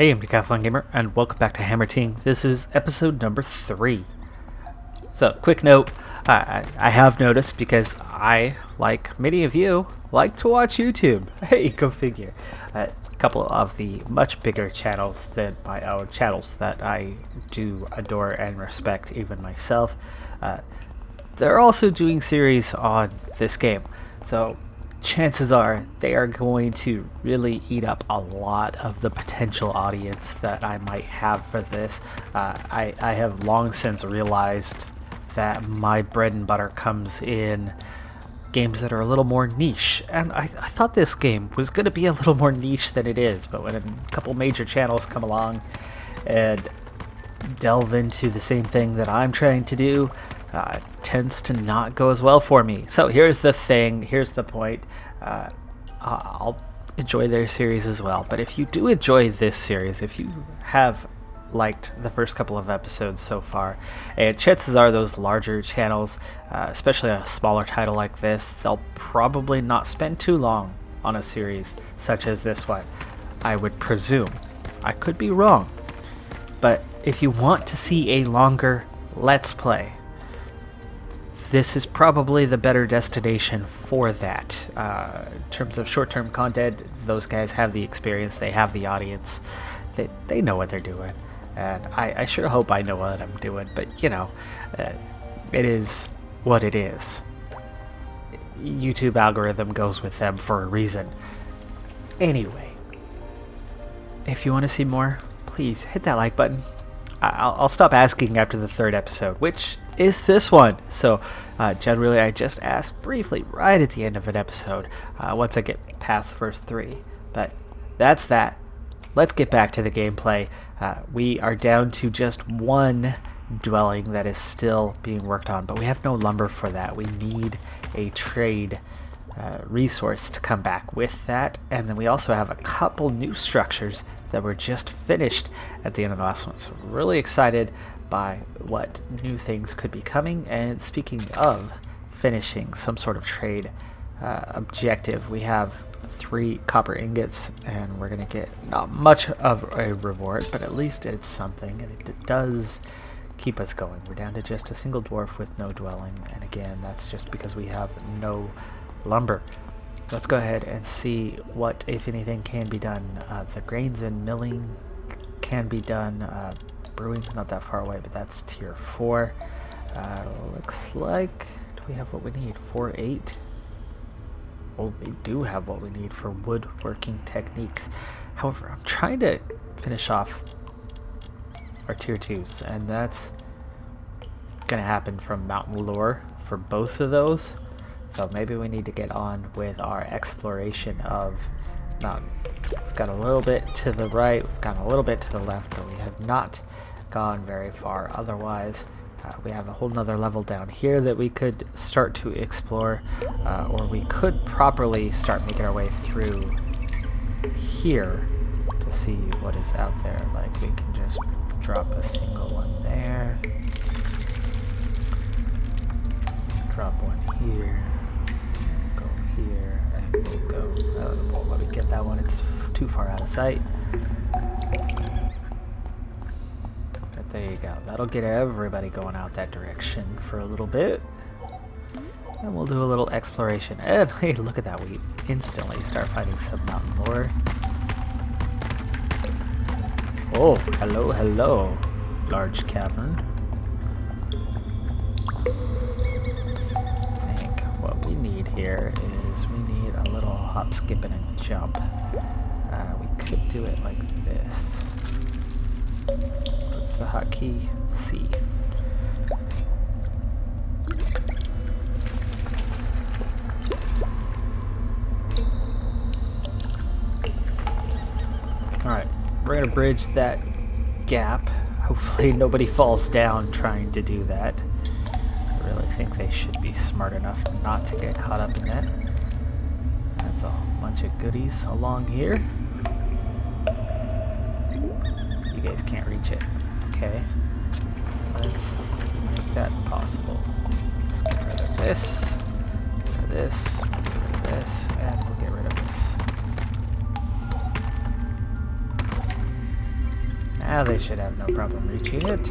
Hey, I'm Decathlon Gamer, and welcome back to Hammerting. This is episode number 3. So, quick note, I have noticed, because I, like many of you, like to watch YouTube. Hey, go figure. A couple of the much bigger channels than my own channels that I do adore and respect, even myself, they're also doing series on this game. So, chances are they are going to really eat up a lot of the potential audience that I might have for this. I have long since realized that my bread and butter comes in games that are a little more niche, and I thought this game was going to be a little more niche than it is, but when a couple major channels come along and delve into the same thing that I'm trying to do, tends to not go as well for me. So here's the thing, here's the point. I'll enjoy their series as well, but if you do enjoy this series, if you have liked the first couple of episodes so far, and chances are those larger channels, especially a smaller title like this, they'll probably not spend too long on a series such as this one, I would presume. I could be wrong, but if you want to see a longer Let's Play, this is probably the better destination for that. In terms of short-term content, those guys have the experience, they have the audience, they know what they're doing, and I sure hope I know what I'm doing, but you know, it is what it is. YouTube algorithm goes with them for a reason. Anyway, if you want to see more, please hit that like button. I'll stop asking after the 3rd episode, which is this one. So generally I just ask briefly right at the end of an episode once I get past the first 3. But that's that. Let's get back to the gameplay. We are down to just one dwelling that is still being worked on, but we have no lumber for that. We need a trade resource to come back with that, and then we also have a couple new structures that were just finished at the end of the last one. So really excited by what new things could be coming. And speaking of finishing some sort of trade objective, we have 3 copper ingots, and we're gonna get not much of a reward, but at least it's something, and it does keep us going. We're down to just a single dwarf with no dwelling, and again, that's just because we have no lumber. Let's go ahead and see what, if anything, can be done. The grains and milling can be done. Brewing's not that far away, but that's tier 4. Looks like, do we have what we need? 4-8? Oh, we do have what we need for woodworking techniques. However, I'm trying to finish off our tier 2s, and that's gonna happen from Mountain Lore for both of those. So maybe we need to get on with our exploration of mountain. We've got a little bit to the right, we've got a little bit to the left, but we have not gone very far otherwise. We have a whole nother level down here that we could start to explore, or we could properly start making our way through here to see what is out there. Like, we can just drop a single one there, drop one here, go here, and we'll go, won't let me get that one, it's too far out of sight. But there you go, that'll get everybody going out that direction for a little bit. And we'll do a little exploration. And hey, look at that, we instantly start finding some mountain lore. Oh, hello, hello, large cavern. I think what we need here is we need a little hop, skip, and a jump. We could do it like this. What's the hotkey? C. Alright, we're going to bridge that gap. Hopefully nobody falls down trying to do that. I really think they should be smart enough not to get caught up in that. That's a bunch of goodies along here. You guys can't reach it. Okay. Let's make that possible. Let's get rid of this, get rid of this, get rid of this, and we'll get rid of this. Now they should have no problem reaching it.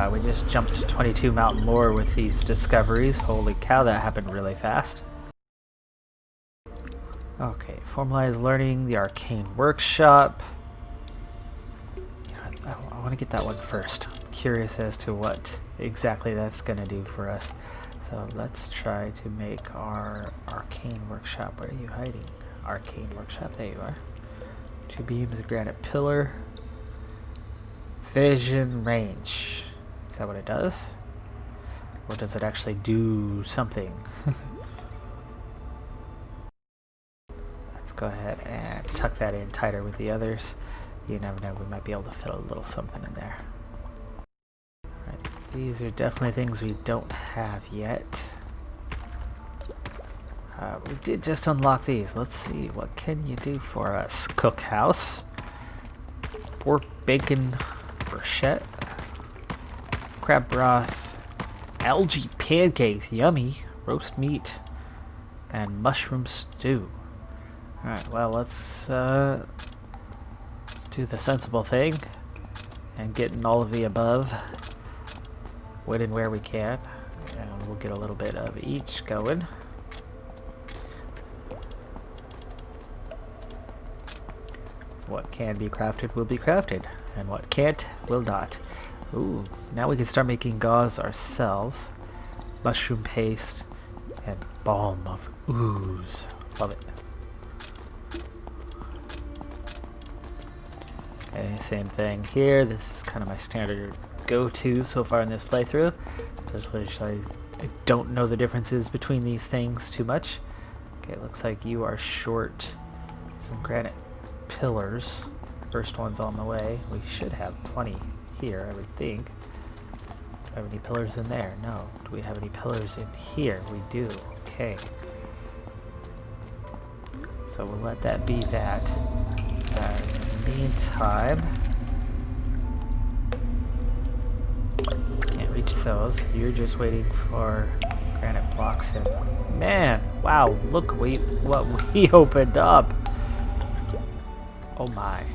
We just jumped to 22 mountain lore with these discoveries. Holy cow, that happened really fast. Okay, formalized learning, the Arcane workshop. I want to get that one first. I'm curious as to what exactly that's going to do for us. So let's try to make our Arcane workshop. Where are you hiding? Arcane workshop, there you are. 2 beams, a granite pillar. Vision range. Is that what it does? Or does it actually do something? Let's go ahead and tuck that in tighter with the others. You never know, we might be able to fit a little something in there. Right, these are definitely things we don't have yet. We did just unlock these. Let's see, what can you do for us? Cookhouse. Pork bacon bruschetta. Crab broth. Algae pancakes, yummy. Roast meat. And mushroom stew. Alright, well, let's do the sensible thing and get in all of the above when and where we can, and we'll get a little bit of each going. What can be crafted will be crafted, and what can't will not. Ooh, now we can start making gauze ourselves. Mushroom paste and balm of ooze. Love it. Okay, same thing here. This is kind of my standard go-to so far in this playthrough. Especially I don't know the differences between these things too much. Okay, it looks like you are short some granite pillars. First one's on the way. We should have plenty here, I would think. Do we have any pillars in there? No. Do we have any pillars in here? We do. Okay. So we'll let that be that. In the meantime, can't reach those. You're just waiting for granite blocks and man, wow, look what we opened up. Oh my.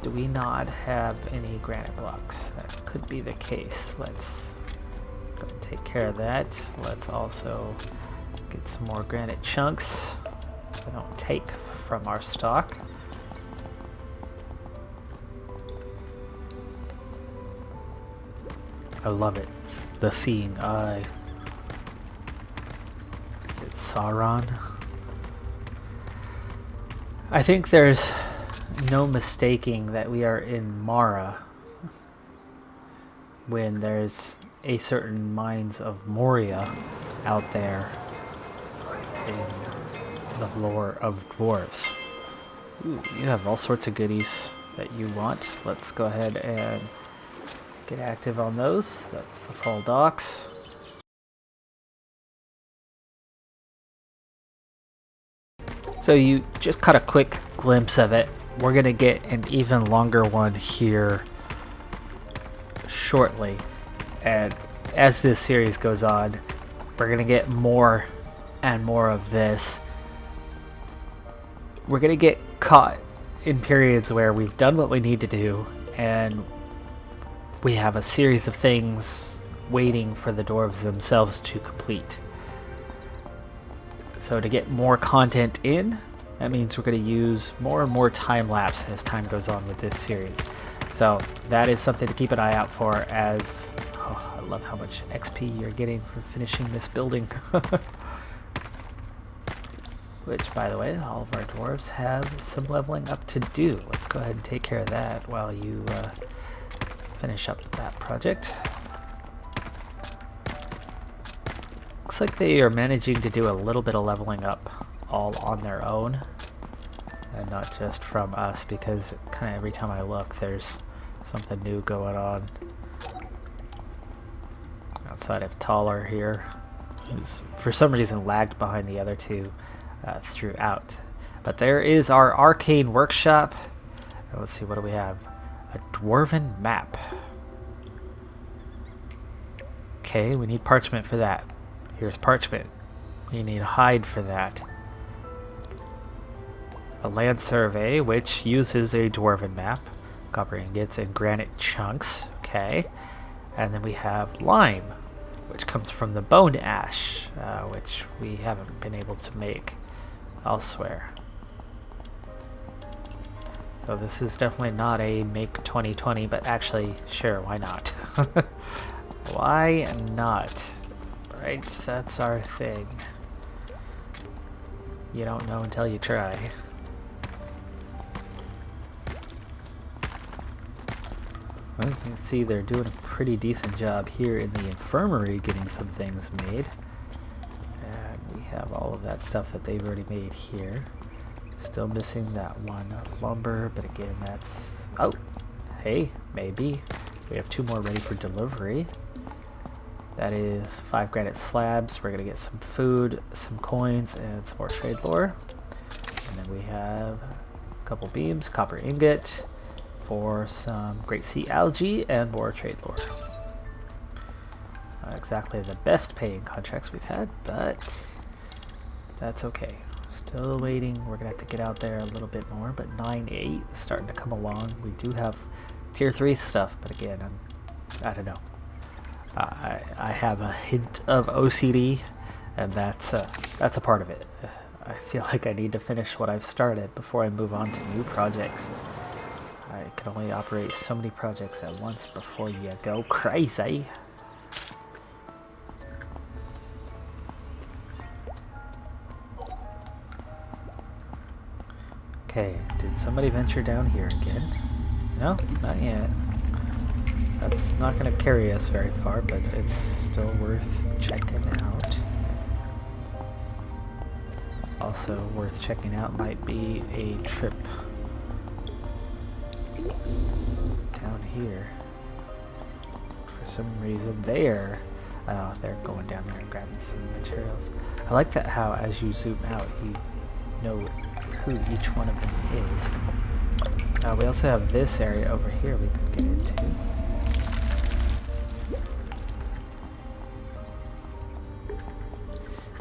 Do we not have any granite blocks? That could be the case. Let's go and take care of that. Let's also get some more granite chunks so we don't take from our stock. I love it. The seeing eye. Is it Sauron? I think there's no mistaking that we are in Mara when there's a certain Mines of Moria out there in the lore of dwarves. Ooh, you have all sorts of goodies that you want. Let's go ahead and get active on those. That's the fall docks. So you just caught a quick glimpse of it. We're gonna get an even longer one here shortly. And as this series goes on, we're gonna get more and more of this. We're gonna get caught in periods where we've done what we need to do and we have a series of things waiting for the dwarves themselves to complete. So to get more content in, that means we're going to use more and more time lapse as time goes on with this series. So that is something to keep an eye out for as... Oh, I love how much XP you're getting for finishing this building. Which, by the way, all of our dwarves have some leveling up to do. Let's go ahead and take care of that while you finish up that project. Looks like they are managing to do a little bit of leveling up all on their own and not just from us, because kind of every time I look there's something new going on. Outside of Taller here, who's for some reason lagged behind the other two throughout. But there is our Arcane workshop. Let's see, what do we have? A Dwarven map. Okay, we need parchment for that. Here's parchment. We need hide for that. a land survey, which uses a Dwarven map, copper ingots and granite chunks. Okay. And then we have lime, which comes from the bone ash, which we haven't been able to make elsewhere. So this is definitely not a make 2020, but actually, sure, why not? Why not? Right, that's our thing. You don't know until you try. Well, you can see they're doing a pretty decent job here in the infirmary getting some things made. And we have all of that stuff that they've already made here. Still missing that one lumber, but again, that's... Oh! Hey, maybe. We have 2 more ready for delivery. That is 5 granite slabs. We're going to get some food, some coins, and some more trade lore. And then we have a couple beams, copper ingot, for some great sea algae and more trade lore. Not exactly the best paying contracts we've had, but that's okay. Still waiting. We're gonna have to get out there a little bit more, but 9-8 is starting to come along. We do have tier 3 stuff, but again, I don't know. I have a hint of OCD, and that's a part of it. I feel like I need to finish what I've started before I move on to new projects. I can only operate so many projects at once before you go crazy. Okay, did somebody venture down here again? No, not yet. That's not going to carry us very far, but it's still worth checking out. Also worth checking out might be a trip down here. For some reason they're going down there and grabbing some materials. I like that how as you zoom out you know who each one of them is. We also have this area over here we could get into.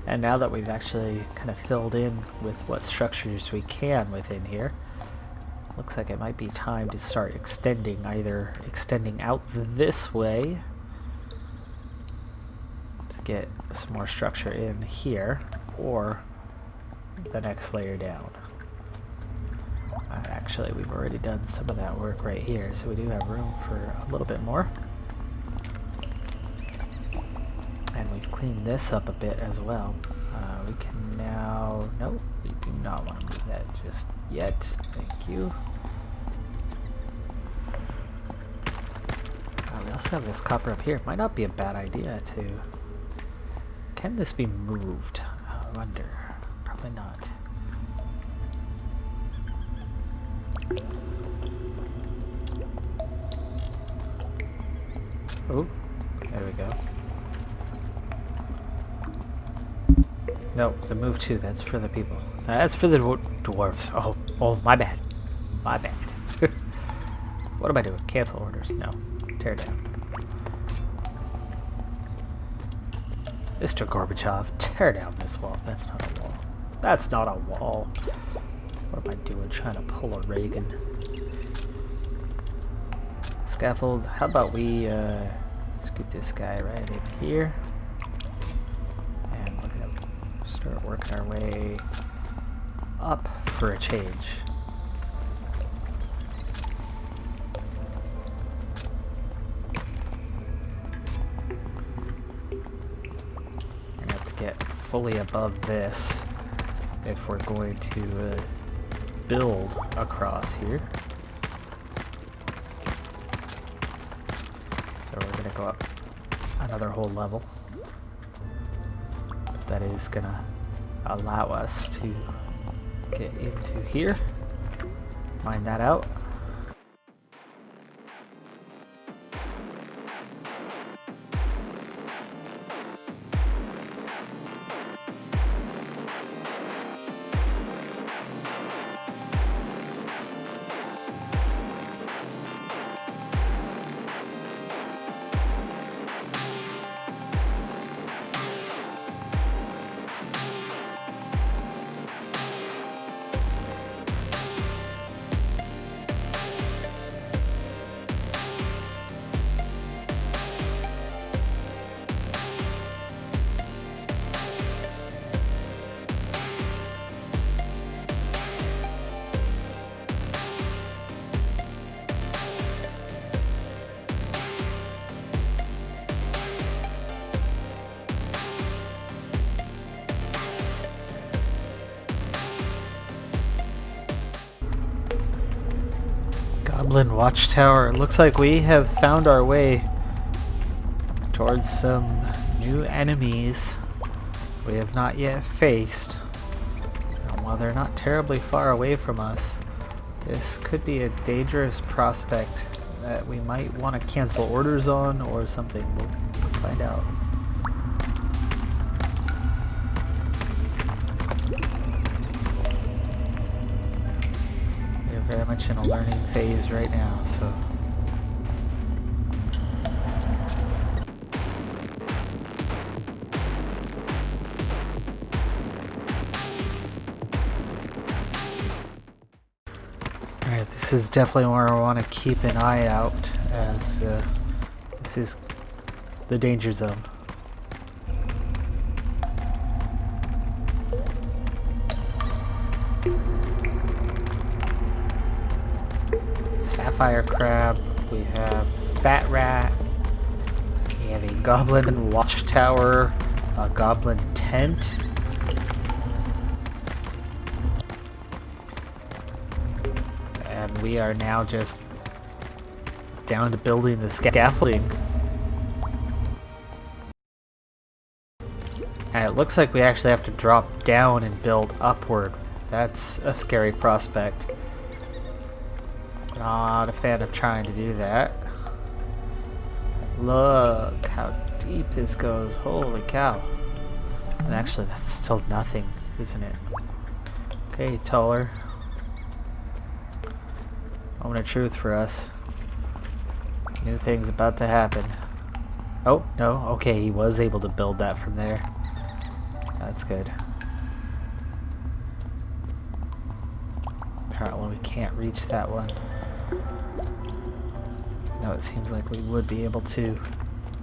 And now that we've actually kind of filled in with what structures we can within here, looks like it might be time to start extending, either extending out this way to get some more structure in here, or the next layer down. Actually, we've already done some of that work right here, so we do have room for a little bit more. And we've cleaned this up a bit as well. We can now... Nope, we do not want to move that just yet. Thank you. We also have this copper up here. Might not be a bad idea to... Can this be moved? I wonder. Probably not. Oh, there we go. No, the move too, that's for the people. That's for the dwarves. Oh, my bad. My bad. What am I doing? Cancel orders. No. Tear down. Mr. Gorbachev, tear down this wall. That's not a wall. That's not a wall. What am I doing? Trying to pull a Reagan. Scaffold. How about we scoot this guy right in here. And we're going to start working our way up for a change. Get fully above this if we're going to build across here. So we're going to go up another whole level. That is going to allow us to get into here. Mine that out. Goblin Watchtower. It looks like we have found our way towards some new enemies we have not yet faced. And while they're not terribly far away from us, this could be a dangerous prospect that we might want to cancel orders on or something. We'll find out. We're very much in a learning phase right now, so. Alright, this is definitely where I want to keep an eye out, as this is the danger zone. Sapphire crab, we have fat rat, we have a goblin watchtower, a goblin tent. And we are now just down to building the scaffolding. And it looks like we actually have to drop down and build upward. That's a scary prospect. Not a fan of trying to do that. Look how deep this goes. Holy cow. And actually that's still nothing, isn't it? Okay, taller. Moment of truth for us. New thing's about to happen. Oh, no. Okay, he was able to build that from there. That's good. Apparently we can't reach that one. No, it seems like we would be able to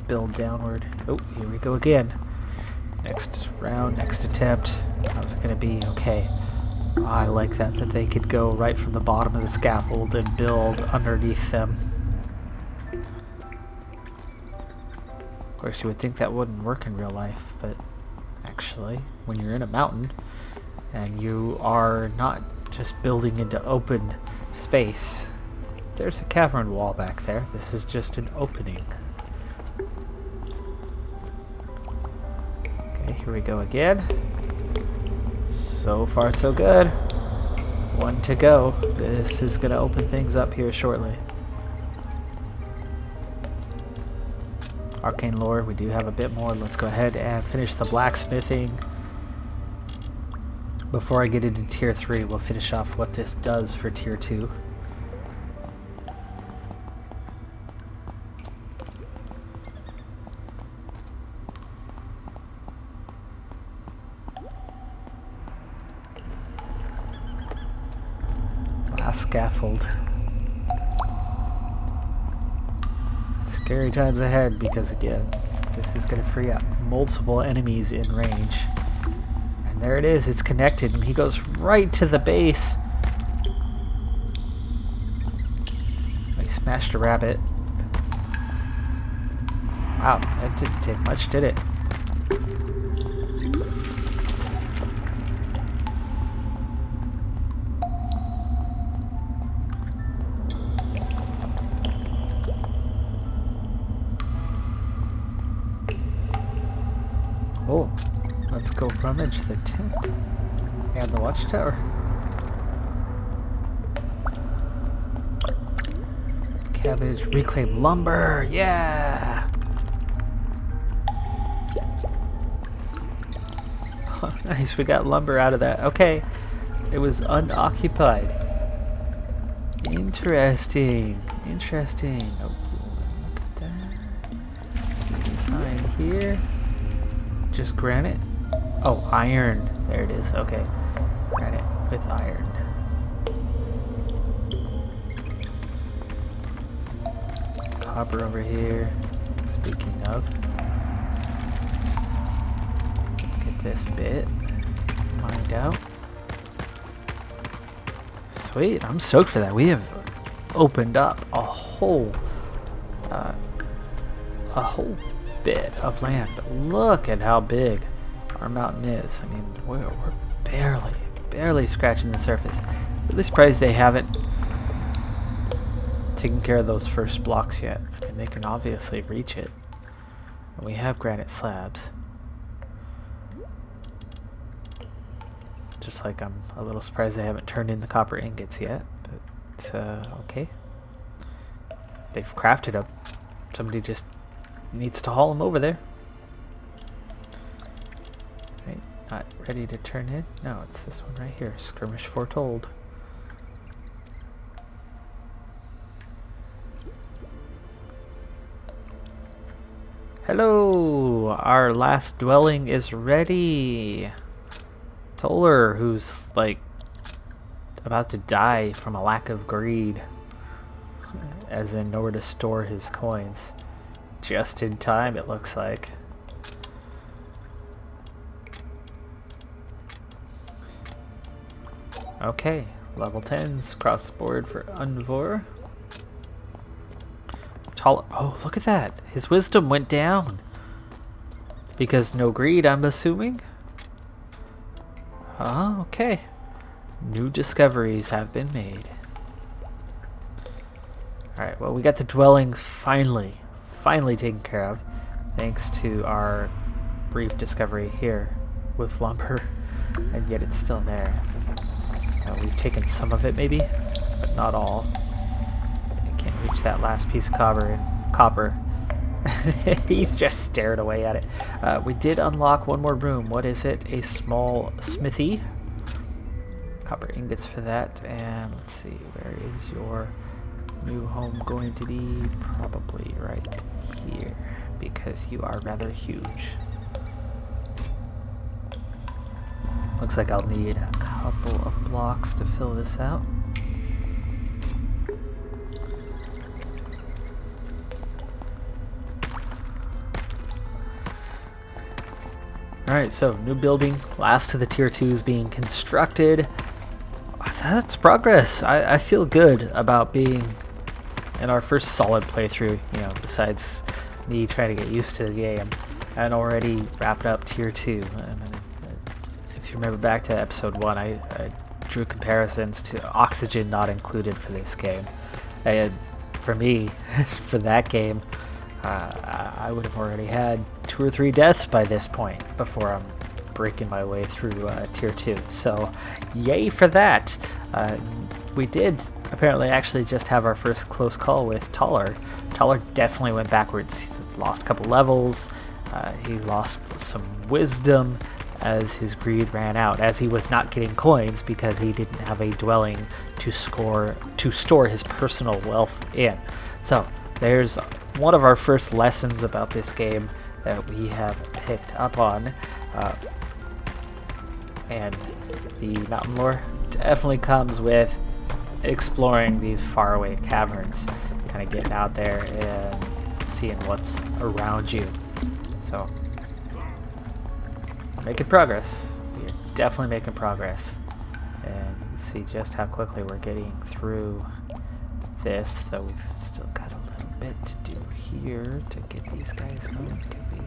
build downward. Oh, here we go again. Next round, next attempt. How's it gonna be? Okay. Oh, I like that they could go right from the bottom of the scaffold and build underneath them. Of course, you would think that wouldn't work in real life, but actually, when you're in a mountain and you are not just building into open space, there's a cavern wall back there. This is just an opening. Okay, here we go again. So far, so good. One to go. This is going to open things up here shortly. Arcane lore, we do have a bit more. Let's go ahead and finish the blacksmithing. Before I get into tier 3, we'll finish off what this does for tier 2. Scaffold. Scary times ahead, because again, this is going to free up multiple enemies in range. And there it is, it's connected, and he goes right to the base. He smashed a rabbit. Wow, that didn't take much, did it? Oh, let's go rummage the tent and the watchtower. Cabbage, reclaim lumber, yeah! Oh, nice, we got lumber out of that. Okay, it was unoccupied. Interesting, interesting. Oh, look at that. Find here. Just granite? Oh, iron. There it is. Okay. Granite with iron. Copper over here. Speaking of. Get this bit. Mined out. Sweet. I'm stoked for that. We have opened up a whole bit of land, but look at how big our mountain is. I mean, we're barely scratching the surface. Really surprised they haven't taken care of those first blocks yet. I mean, they can obviously reach it. And we have granite slabs. Just like I'm a little surprised they haven't turned in the copper ingots yet. But, okay. They've crafted them. Somebody just needs to haul them over there. Right, not ready to turn in? No, it's this one right here. Skirmish foretold. Hello! Our last dwelling is ready! Toller, who's like about to die from a lack of greed, as in nowhere to store his coins. Just in time, it looks like. Okay, level 10s across the board for Unvor. Oh, look at that! His wisdom went down! Because no greed, I'm assuming? Oh, okay. New discoveries have been made. Alright, well, we got the dwelling finally taken care of, thanks to our brief discovery here with lumber, and yet it's still there. We've taken some of it, maybe, but not all. I can't reach that last piece of copper. He's just stared away at it. We did unlock one more room. What is it? A small smithy. Copper ingots for that. And let's see, where is your new home going to be? Probably right here, because you are rather huge. Looks like I'll need a couple of blocks to fill this out. Alright, so new building, last of the tier 2s being constructed. That's progress. I feel good about being in our first solid playthrough, you know, besides me trying to get used to the game, and already wrapped up tier 2. If you remember back to episode 1, I drew comparisons to oxygen not included for this game. And for me, for that game, I would have already had 2 or 3 deaths by this point before I'm breaking my way through tier 2. So yay for that. We did apparently actually just have our first close call with Toller. Toller definitely went backwards. He lost a couple levels. He lost some wisdom as his greed ran out, as he was not getting coins because he didn't have a dwelling to store his personal wealth in. So there's one of our first lessons about this game that we have picked up on, and the mountain lore definitely comes with exploring these faraway caverns, kind of getting out there and seeing what's around you. So, making progress. We are definitely making progress, and you can see just how quickly we're getting through this, though we've still got a little bit to do here to get these guys going. Could we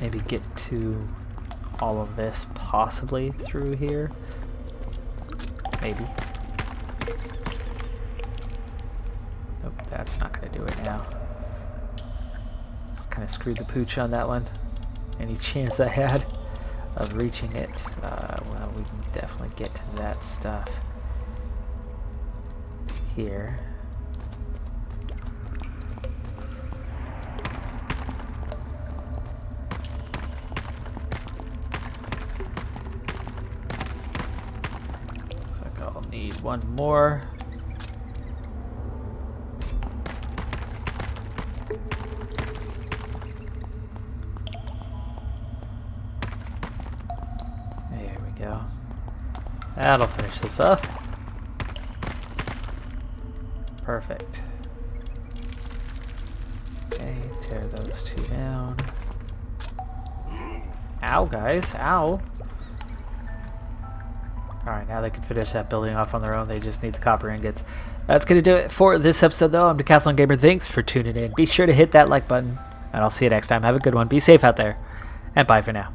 maybe get to all of this possibly through here? Maybe. Nope, that's not going to do it now. Just kind of screwed the pooch on that one. Any chance I had of reaching it? Well, we can definitely get to that stuff here. Looks like I'll need one more. There we go. That'll finish this up. Perfect. Okay, tear those 2 down. Ow, guys, ow. Alright, now they can finish that building off on their own. They just need the copper ingots. That's going to do it for this episode, though. I'm Decathlon Gamer. Thanks for tuning in. Be sure to hit that like button, and I'll see you next time. Have a good one. Be safe out there, and bye for now.